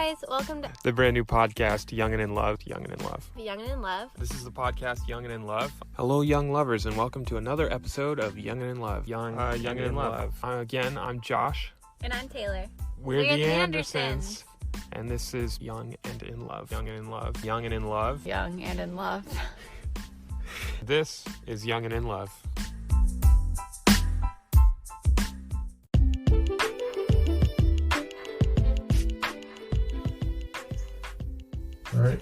guys, welcome to the brand new podcast, Young and in Love. Young and in Love. This is the podcast, Young and in Love. Hello, young lovers, and welcome to another episode of Young and in Love. Young and in Love. Again, I'm Josh. And I'm Taylor. We're the Andersons. And this is Young and in Love. Young and in Love. Young and in Love. Young and in Love. This is Young and in Love. All right.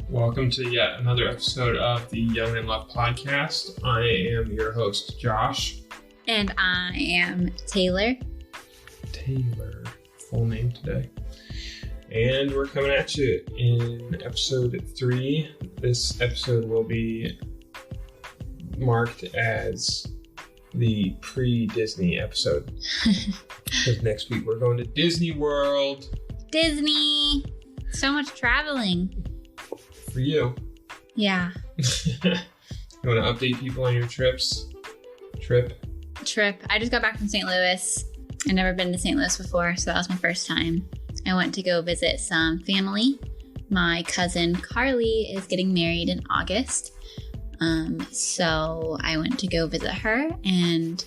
Welcome to yet another episode of the Young and in Love podcast. I am your host, Josh. And I am Taylor. Taylor, full name today. And we're coming at you in episode 3. This episode will be marked as the pre-Disney episode. Because next week we're going to Disney World. Disney! So much traveling. For you. Yeah. You want to update people on your trip? I just got back from St. Louis. I've never been to St. Louis before, so that was my first time. I went to go visit some family. My cousin Carly is getting married in August. So I went to go visit her and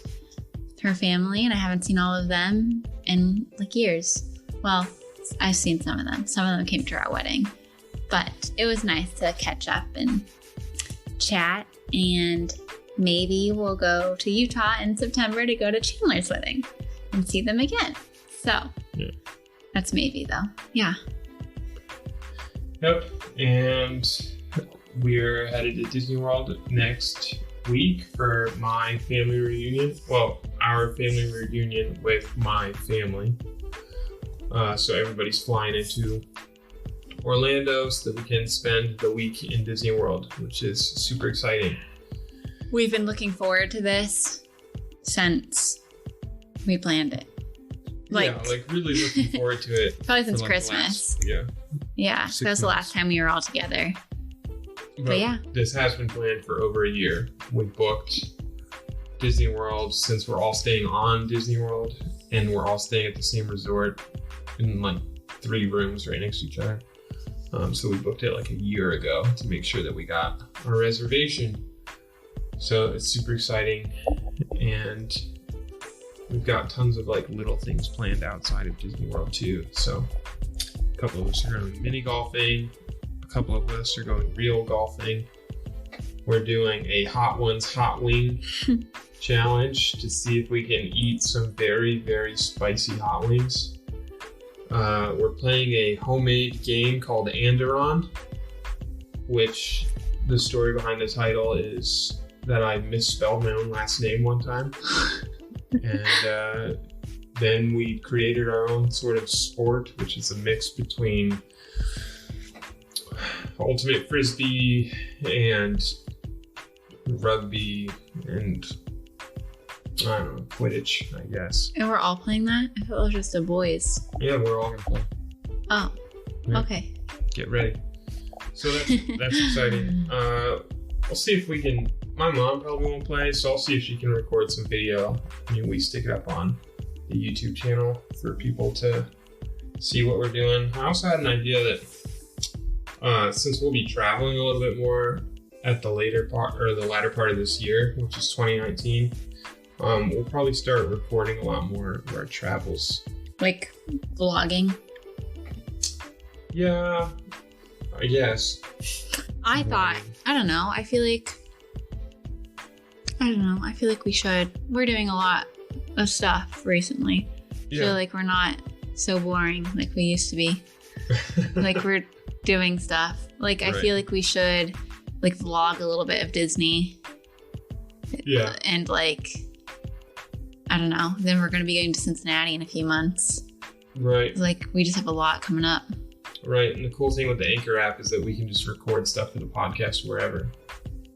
her family, and I haven't seen all of them in like years. Well, I've seen some of them. Some of them came to our wedding. But it was nice to catch up and chat, and maybe we'll go to Utah in September to go to Chandler's wedding and see them again. So yeah. That's maybe though. Yeah. Yep. And we're headed to Disney World next week for my family reunion. Well, our family reunion with my family. So everybody's flying into Orlando so that we can spend the week in Disney World, which is super exciting. We've been looking forward to this since we planned it. Really looking forward to it. Probably since Christmas. Yeah, that was the last time we were all together. But yeah. This has been planned for over a year. We booked Disney World since we're all staying on Disney World, and we're all staying at the same resort in like 3 rooms right next to each other. So we booked it like a year ago to make sure that we got our reservation. So it's super exciting, and we've got tons of like little things planned outside of Disney World too. So a couple of us are going mini golfing. A couple of us are going real golfing. We're doing a Hot Ones Hot Wing challenge to see if we can eat some very, very spicy hot wings. We're playing a homemade game called Anderon, which the story behind the title is that I misspelled my own last name one time. And then we created our own sort of sport, which is a mix between ultimate frisbee and rugby and I don't know, Quidditch, I guess. And we're all playing that? I thought it was just the boys. Yeah, we're all gonna play. Oh, yeah. Okay. Get ready. So that's exciting. We'll see if we can. My mom probably won't play, so I'll see if she can record some video. We stick it up on the YouTube channel for people to see what we're doing. I also had an idea that since we'll be traveling a little bit more at the latter part of this year, which is 2019, we'll probably start recording a lot more of our travels. Like vlogging? Yeah, I guess. I don't know. I feel like we should. We're doing a lot of stuff recently. Yeah. I feel like we're not so boring like we used to be. Like we're doing stuff. Like right. I feel like we should like vlog a little bit of Disney. Yeah. And like, I don't know. Then we're going to be going to Cincinnati in a few months. Right. Like we just have a lot coming up. Right. And the cool thing with the Anchor app is that we can just record stuff for the podcast wherever.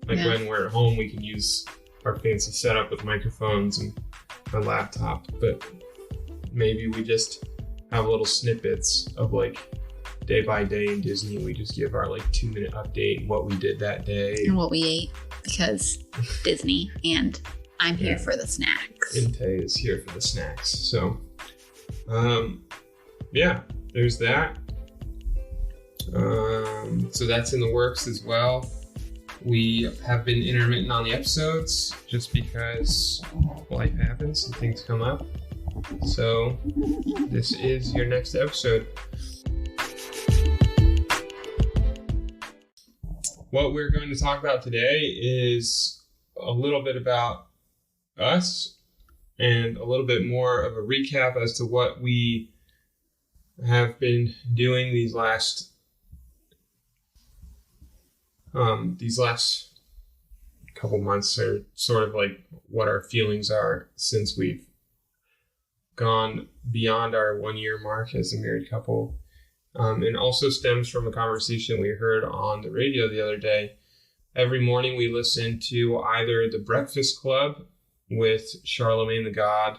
Like when we're at home, we can use our fancy setup with microphones and my laptop. But maybe we just have little snippets of like day by day in Disney. We just give our like 2-minute update, what we did that day. And what we ate, because Disney, and I'm here for the snacks. And Tay is here for the snacks. So, yeah. there's that. So that's in the works as well. We have been intermittent on the episodes just because life happens and things come up. So this is your next episode. What we're going to talk about today is a little bit about us and a little bit more of a recap as to what we have been doing these last couple months, or sort of like what our feelings are since we've gone beyond our 1 year mark as a married couple. And also stems from a conversation we heard on the radio the other day. Every morning we listen to either The Breakfast Club with Charlemagne the God,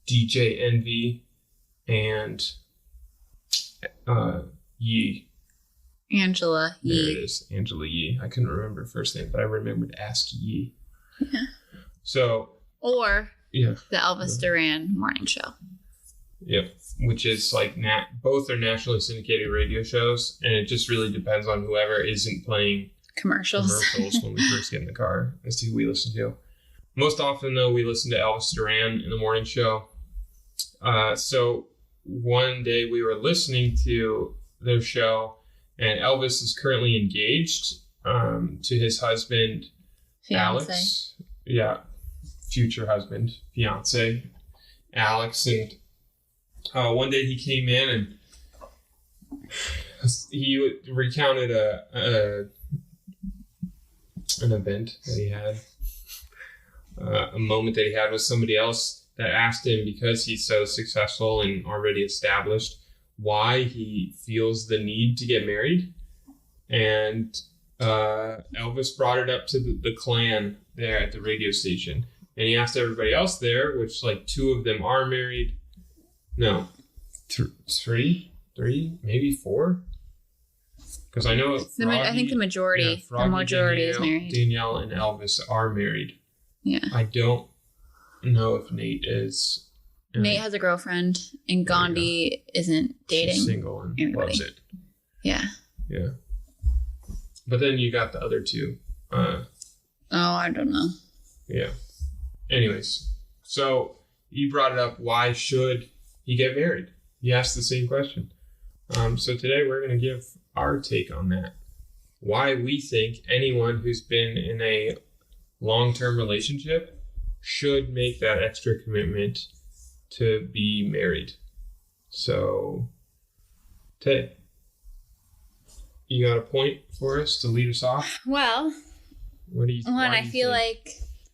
DJ Envy, and Yee. Angela Yee. There it is, Angela Yee. I couldn't remember her first name, but I remembered Ask Yee. Yeah. So. Or yeah, the Elvis Duran morning show. Yep, which is like both are nationally syndicated radio shows, and it just really depends on whoever isn't playing commercials when we first get in the car as to who we listen to. Most often, though, we listen to Elvis Duran in the morning show. So one day we were listening to their show, and Elvis is currently engaged to his husband, fiance. Alex. Yeah, future husband, fiance, Alex. And one day he came in and he recounted an event that he had, a moment that he had with somebody else that asked him, because he's so successful and already established, why he feels the need to get married. And Elvis brought it up to the clan there at the radio station. And he asked everybody else there, which like two of them are married. No, three, maybe four. Because I know I think the majority, Danielle, is married. Danielle and Elvis are married. Yeah. I don't know if Nate is. Nate has a girlfriend, and Gandhi isn't dating. She's single and anybody. loves it. Yeah. Yeah. But then you got the other two. I don't know. Yeah. Anyways, so you brought it up. Why should he get married? He asked the same question. So today we're going to give our take on that. Why we think anyone who's been in a long-term relationship should make that extra commitment to be married. So, Tay, you got a point for us to lead us off? Well, what do you? I feel like,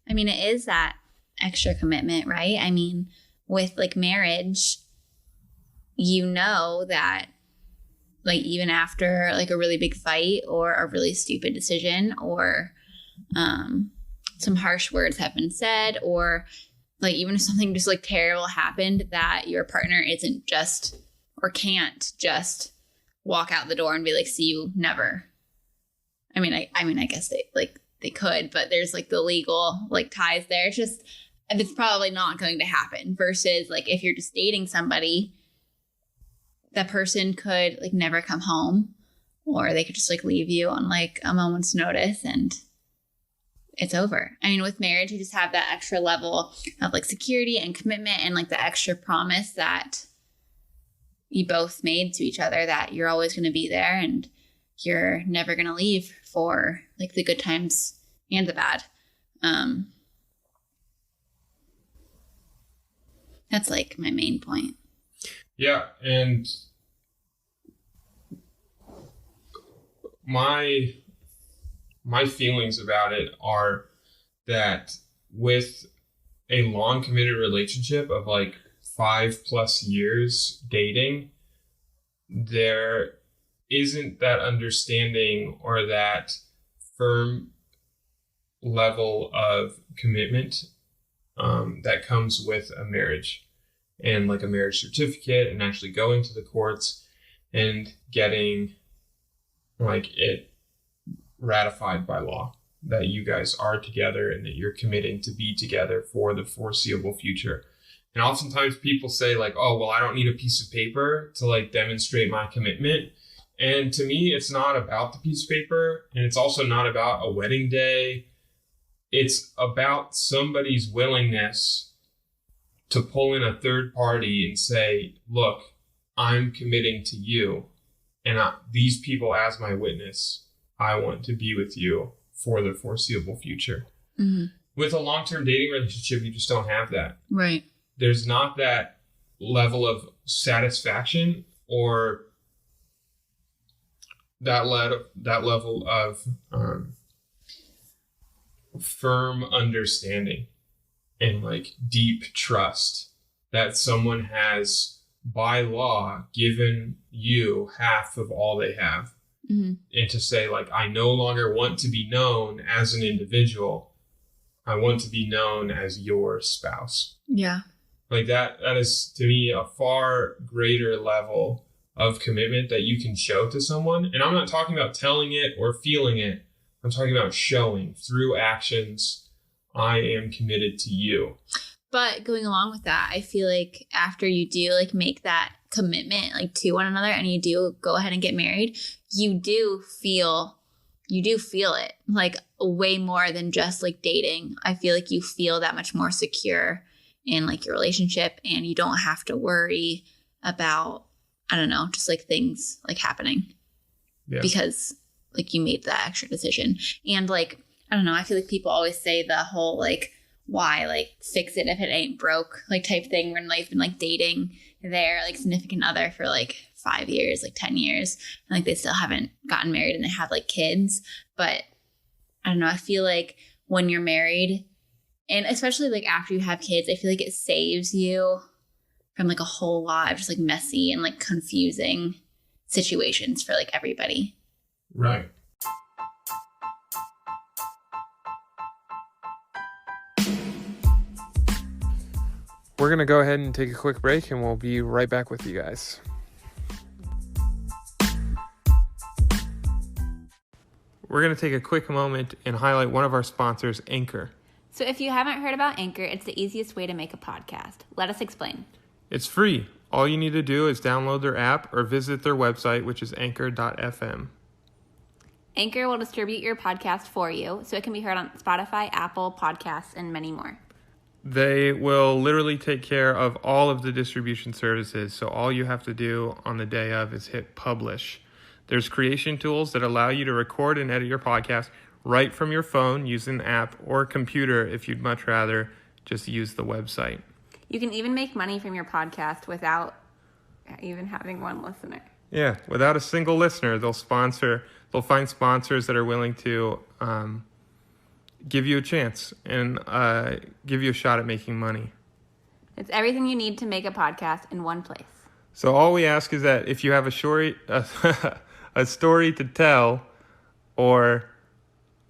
it is that extra commitment, right? I mean, with like marriage, you know that like even after like a really big fight or a really stupid decision or some harsh words have been said, or like even if something just like terrible happened, that your partner isn't just or can't just walk out the door and be like, see you never. I guess they could, but there's like the legal like ties there. It's probably not going to happen, versus like if you're just dating somebody, that person could like never come home, or they could just like leave you on like a moment's notice and it's over. With marriage, you just have that extra level of like security and commitment and like the extra promise that you both made to each other, that you're always going to be there and you're never going to leave for like the good times and the bad. That's like my main point. Yeah, and my feelings about it are that with a long committed relationship of like 5+ years dating, there isn't that understanding or that firm level of commitment that comes with a marriage, and like a marriage certificate, and actually going to the courts and getting like it ratified by law that you guys are together and that you're committing to be together for the foreseeable future. And oftentimes people say like, oh, well, I don't need a piece of paper to like demonstrate my commitment. And to me, it's not about the piece of paper, and it's also not about a wedding day. It's about somebody's willingness to pull in a third party and say, look, I'm committing to you, and these people as my witness, I want to be with you for the foreseeable future. Mm-hmm. With a long-term dating relationship, you just don't have that. Right. There's not that level of satisfaction or that level of firm understanding and like deep trust that someone has by law given you half of all they have. Mm-hmm. And to say like, I no longer want to be known as an individual. I want to be known as your spouse. Yeah. Like that is to me a far greater level of commitment that you can show to someone. And I'm not talking about telling it or feeling it. I'm talking about showing through actions, I am committed to you. But going along with that, I feel like after you do like make that commitment like to one another and you do go ahead and get married, you do feel it like way more than just like dating. I feel like you feel that much more secure in like your relationship, and you don't have to worry about, I don't know, just like things like happening because like you made that extra decision. And like, I don't know, I feel like people always say the whole like, why like fix it if it ain't broke like type thing when they've been like dating their like significant other for like 5 years, like 10 years, and like they still haven't gotten married and they have like kids. But I don't know, I feel like when you're married, and especially like after you have kids, I feel like it saves you from like a whole lot of just like messy and like confusing situations for like everybody. Right. We're going to go ahead and take a quick break, and we'll be right back with you guys. We're going to take a quick moment and highlight one of our sponsors, Anchor. So if you haven't heard about Anchor, it's the easiest way to make a podcast. Let us explain. It's free. All you need to do is download their app or visit their website, which is anchor.fm. Anchor will distribute your podcast for you, so it can be heard on Spotify, Apple Podcasts, and many more. They will literally take care of all of the distribution services, so all you have to do on the day of is hit publish. There's creation tools that allow you to record and edit your podcast right from your phone using the app or computer if you'd much rather just use the website. You can even make money from your podcast without even having one listener. Yeah, without a single listener, they'll find sponsors that are willing to give you a chance and give you a shot at making money. It's everything you need to make a podcast in one place. So all we ask is that if you have a story to tell or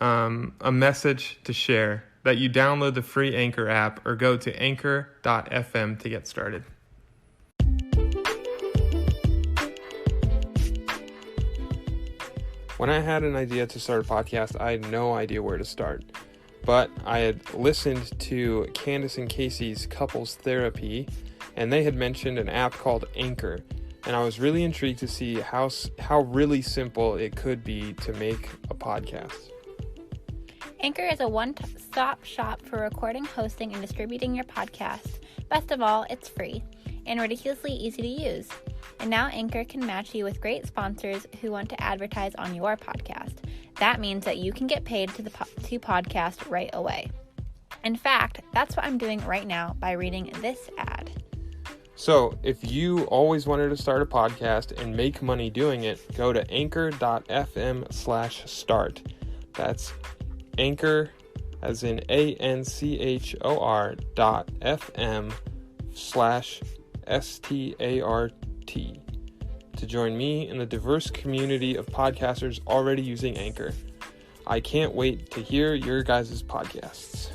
a message to share, that you download the free Anchor app or go to anchor.fm to get started. When I had an idea to start a podcast, I had no idea where to start. But I had listened to Candace and Casey's Couples Therapy, and they had mentioned an app called Anchor. And I was really intrigued to see how really simple it could be to make a podcast. Anchor is a one-stop shop for recording, hosting, and distributing your podcast. Best of all, it's free and ridiculously easy to use. And now Anchor can match you with great sponsors who want to advertise on your podcast. That means that you can get paid to podcast right away. In fact, that's what I'm doing right now by reading this ad. So if you always wanted to start a podcast and make money doing it, go to anchor.fm/start. That's Anchor, as in ANCHOR.FM/START to join me in the diverse community of podcasters already using Anchor. I can't wait to hear your guys' podcasts.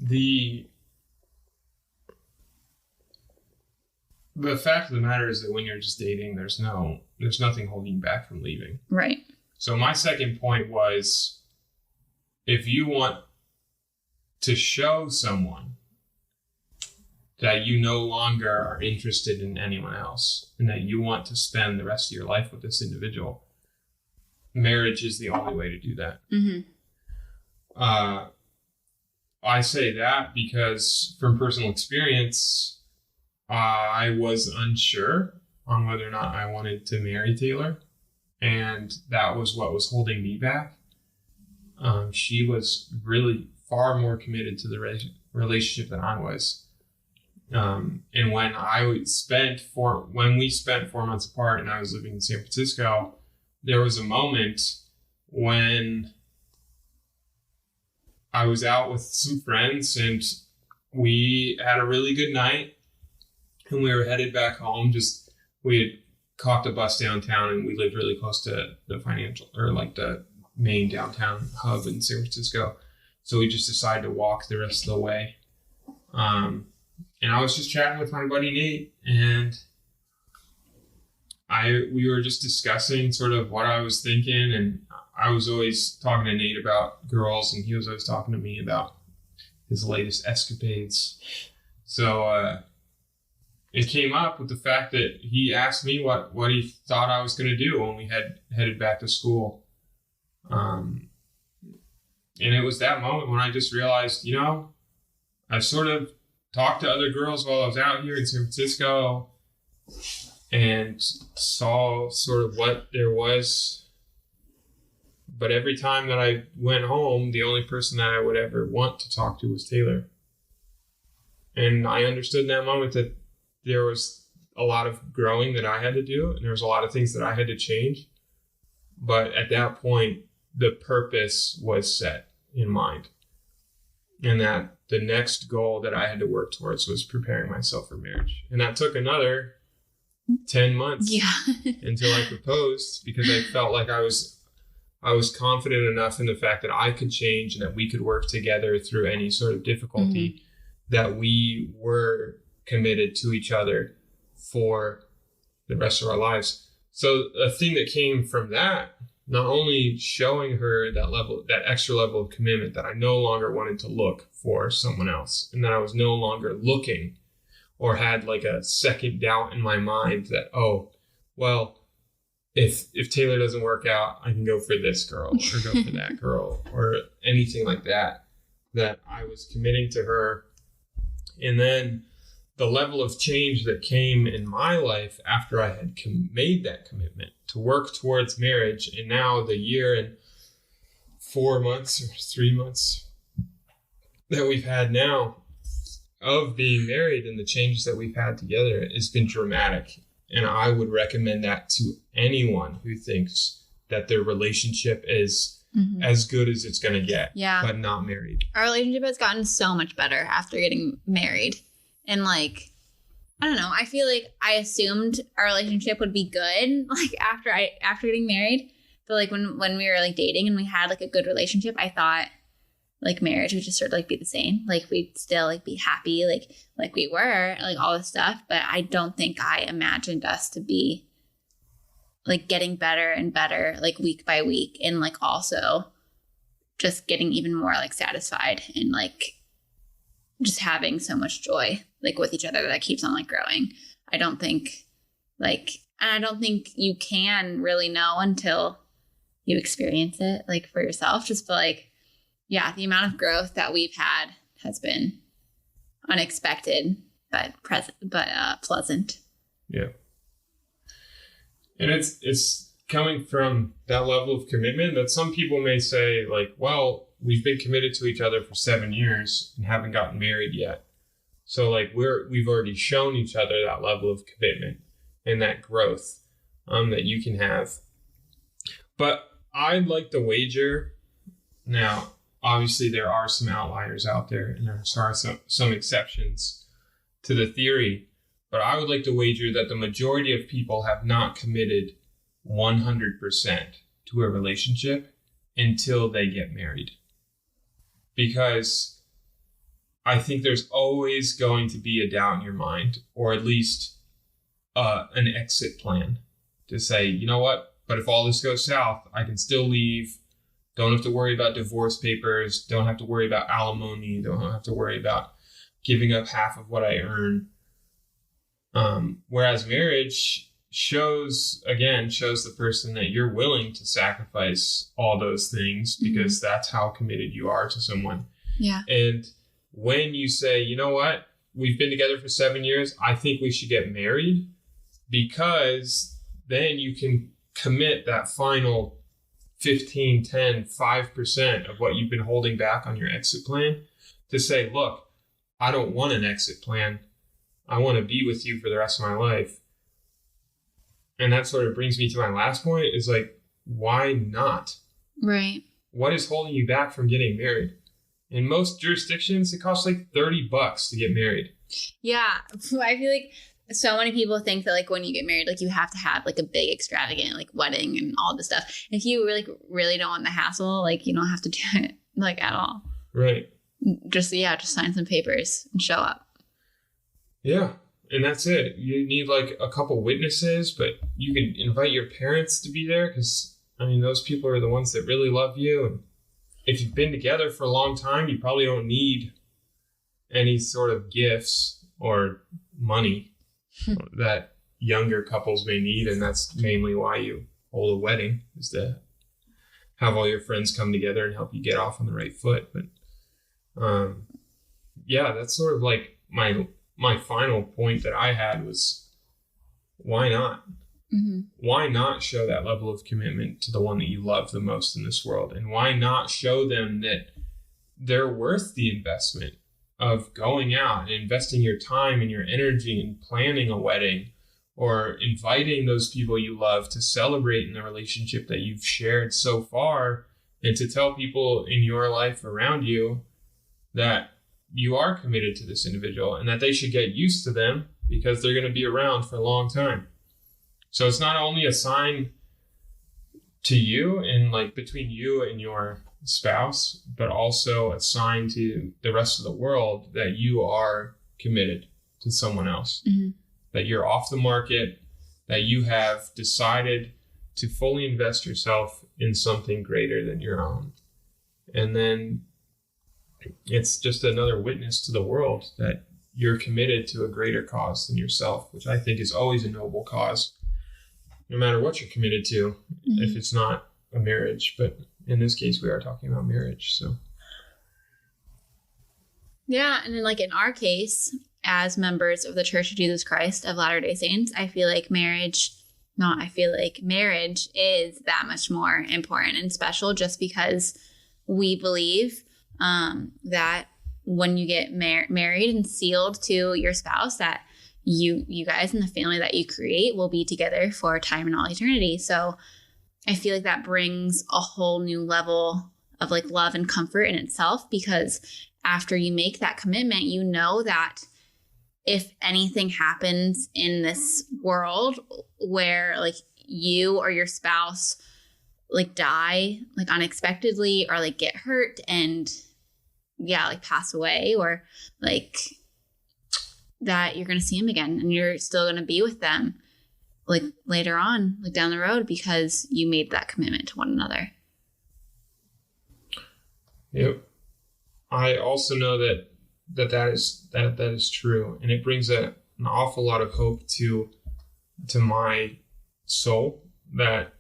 the fact of the matter is that when you're just dating, there's nothing holding you back from leaving. Right. So my second point was, if you want to show someone that you no longer are interested in anyone else and that you want to spend the rest of your life with this individual, marriage is the only way to do that. Mm-hmm. I say that because from personal experience, I was unsure on whether or not I wanted to marry Taylor. And that was what was holding me back. She was really far more committed to the relationship than I was. And when we spent 4 months apart and I was living in San Francisco, there was a moment when I was out with some friends and we had a really good night and we were headed back home. We had caught the bus downtown and we lived really close to the main downtown hub in San Francisco. So we just decided to walk the rest of the way. And I was just chatting with my buddy Nate, and we were just discussing sort of what I was thinking, and I was always talking to Nate about girls, and he was always talking to me about his latest escapades. So it came up with the fact that he asked me what he thought I was going to do when we had headed back to school. And it was that moment when I just realized, I sort of talked to other girls while I was out here in San Francisco and saw sort of what there was. But every time that I went home, the only person that I would ever want to talk to was Taylor. And I understood in that moment that there was a lot of growing that I had to do, and there was a lot of things that I had to change. But at that point, the purpose was set in mind. And that the next goal that I had to work towards was preparing myself for marriage. And that took another 10 months until I proposed, because I felt like I was confident enough in the fact that I could change and that we could work together through any sort of difficulty, that we were committed to each other for the rest of our lives. So a thing that came from that, not only showing her that extra level of commitment, that I no longer wanted to look for someone else, and that I was no longer looking or had like a second doubt in my mind that, if Taylor doesn't work out, I can go for this girl or go for that girl or anything like that, that I was committing to her. And then the level of change that came in my life after I had made that commitment to work towards marriage, and now the year and 4 months or 3 months that we've had now of being married and the changes that we've had together has been dramatic. And I would recommend that to anyone who thinks that their relationship is as good as it's going to get, but not married. Our relationship has gotten so much better after getting married. And I don't know, I feel like I assumed our relationship would be good, after getting married. But when we were dating and we had a good relationship, I thought marriage would just sort of be the same. We'd still be happy, like we were, all this stuff. But I don't think I imagined us to be getting better and better, week by week, and also just getting even more satisfied and just having so much joy with each other that keeps on growing. I don't think and I don't think you can really know until you experience it for yourself. Just the amount of growth that we've had has been unexpected but pleasant. Yeah. And it's coming from that level of commitment that some people may say we've been committed to each other for 7 years and haven't gotten married yet. So we've already shown each other that level of commitment and that growth that you can have. But I'd like to wager, now obviously there are some outliers out there and there are some exceptions to the theory, but I would like to wager that the majority of people have not committed 100% to a relationship until they get married. Because I think there's always going to be a doubt in your mind, or at least an exit plan to say, you know what, but if all this goes south, I can still leave. Don't have to worry about divorce papers. Don't have to worry about alimony. Don't have to worry about giving up half of what I earn. Whereas marriage shows the person that you're willing to sacrifice all those things because that's how committed you are to someone. Yeah. And when you say, you know what, we've been together for 7 years, I think we should get married, because then you can commit that final 15, 10, 5% of what you've been holding back on your exit plan to say, look, I don't want an exit plan. I want to be with you for the rest of my life. And that sort of brings me to my last point is like, why not? Right. What is holding you back from getting married? In most jurisdictions, it costs like $30 to get married. Yeah. I feel like so many people think that like when you get married, like you have to have like a big extravagant like wedding and all this stuff. If you really don't want the hassle, like you don't have to do it like at all. Right. Just sign some papers and show up. Yeah. And that's it. You need like a couple witnesses, but you can invite your parents to be there because, I mean, those people are the ones that really love you. And if you've been together for a long time, you probably don't need any sort of gifts or money that younger couples may need. And that's mainly why you hold a wedding, is to have all your friends come together and help you get off on the right foot. But yeah, that's sort of like my final point that I had was, why not? Mm-hmm. Why not show that level of commitment to the one that you love the most in this world? And why not show them that they're worth the investment of going out and investing your time and your energy in planning a wedding, or inviting those people you love to celebrate in the relationship that you've shared so far, and to tell people in your life around you that you are committed to this individual and that they should get used to them because they're going to be around for a long time. So it's not only a sign to you and like between you and your spouse, but also a sign to the rest of the world that you are committed to someone else, that you're off the market, that you have decided to fully invest yourself in something greater than your own. And then it's just another witness to the world that you're committed to a greater cause than yourself, which I think is always a noble cause, no matter what you're committed to, if it's not a marriage. But in this case, we are talking about marriage. So, yeah. And then like in our case, as members of the Church of Jesus Christ of Latter-day Saints, I feel like marriage is that much more important and special, just because we believe that when you get married and sealed to your spouse, that you guys and the family that you create will be together for time and all eternity. So I feel like that brings a whole new level of like love and comfort in itself, because after you make that commitment, you know that if anything happens in this world where like you or your spouse like die like unexpectedly, or like get hurt and like pass away, or like that you're going to see them again and you're still going to be with them like later on, like down the road, because you made that commitment to one another. Yep. I also know that is true, and it brings an awful lot of hope to my soul, that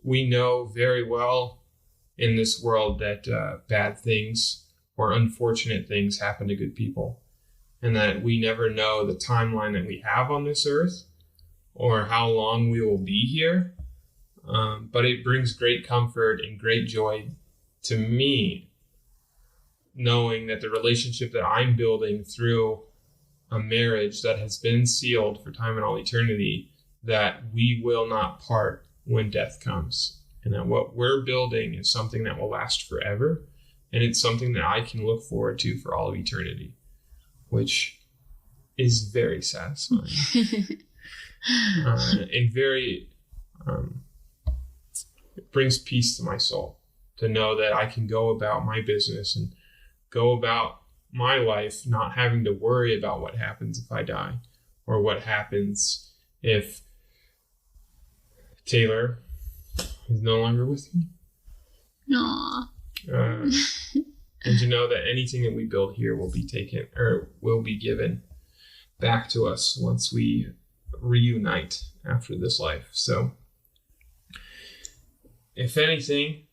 we know very well in this world that bad things or unfortunate things happen to good people, and that we never know the timeline that we have on this earth or how long we will be here. But it brings great comfort and great joy to me, knowing that the relationship that I'm building through a marriage that has been sealed for time and all eternity, that we will not part when death comes, and that what we're building is something that will last forever. And it's something that I can look forward to for all of eternity, which is very satisfying and very, it brings peace to my soul to know that I can go about my business and go about my life not having to worry about what happens if I die, or what happens if Taylor is no longer with me. Aww. And to know that anything that we build here will be taken, or will be given back to us once we reunite after this life. So if anything,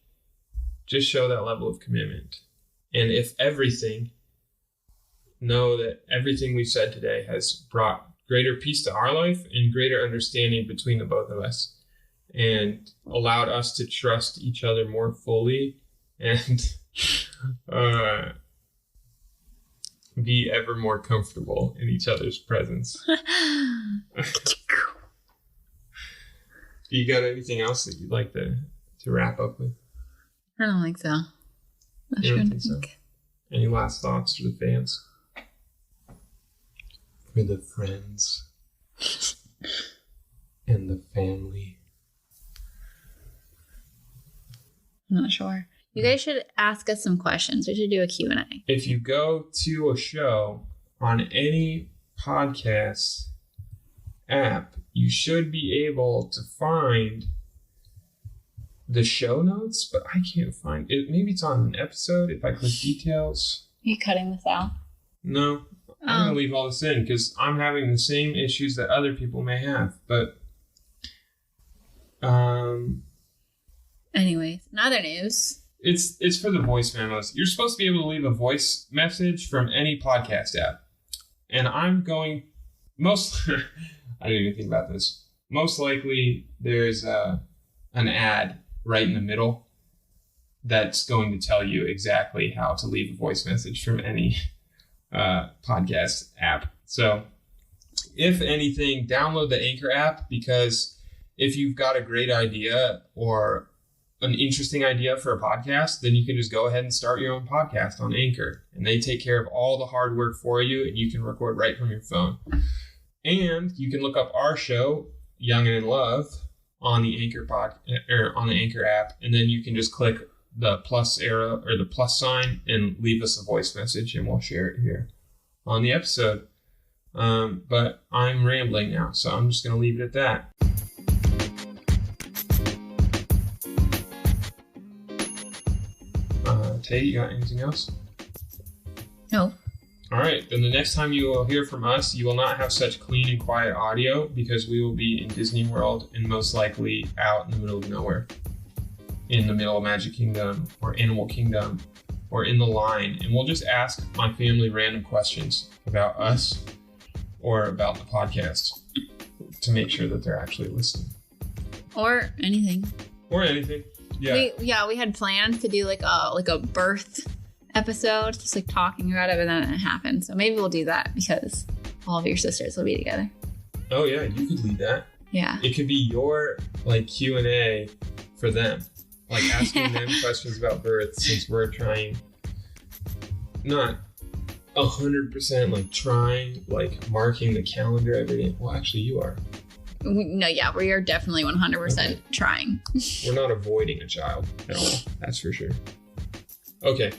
just show that level of commitment. And if everything, know that everything we've said today has brought greater peace to our life and greater understanding between the both of us, and allowed us to trust each other more fully and be ever more comfortable in each other's presence. Do you got anything else that you'd like to wrap up with? I don't think so. You don't think so? Any last thoughts for the fans? For the friends and the family? I'm not sure. You guys should ask us some questions. We should do a Q&A. If you go to a show on any podcast app, you should be able to find the show notes, but I can't find it. Maybe it's on an episode if I click details. Are you cutting this out? No, I'm going to leave all this in because I'm having the same issues that other people may have. But, anyways, in other news, it's for the voice memos. You're supposed to be able to leave a voice message from any podcast app, and I'm going I didn't even think about this. Most likely, there's an ad right in the middle that's going to tell you exactly how to leave a voice message from any podcast app. So if anything, download the Anchor app, because if you've got a great idea or an interesting idea for a podcast, then you can just go ahead and start your own podcast on Anchor, and they take care of all the hard work for you, and you can record right from your phone. And you can look up our show, Young and in Love, on the Anchor on the Anchor app, and then you can just click the plus arrow or the plus sign and leave us a voice message, and we'll share it here on the episode. But I'm rambling now, so I'm just going to leave it at that. Tate, you got anything else? no. All right, then the next time you will hear from us, you will not have such clean and quiet audio, because we will be in Disney World and most likely out in the middle of nowhere, in the middle of Magic Kingdom or Animal Kingdom or in the line, and we'll just ask my family random questions about us or about the podcast to make sure that they're actually listening. Or anything. Or anything. Yeah. We had plans to do like a birth episode, just like talking about it, but then it happened. So maybe we'll do that because all of your sisters will be together. Oh yeah, you could lead that. Yeah. It could be your like Q&A for them, like asking them questions about birth, since we're trying, not 100% like trying, like marking the calendar every day. Well, actually you are. No, yeah, we are definitely 100% trying. We're not avoiding a child at all. That's for sure. Okay.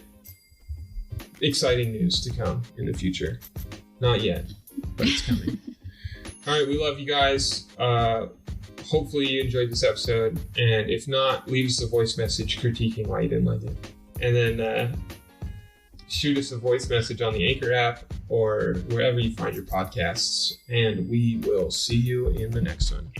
Exciting news to come in the future. Not yet, but it's coming. All right, we love you guys. Hopefully you enjoyed this episode, and if not, leave us a voice message critiquing why you didn't like it, and then shoot us a voice message on the Anchor app or wherever you find your podcasts, and we will see you in the next one.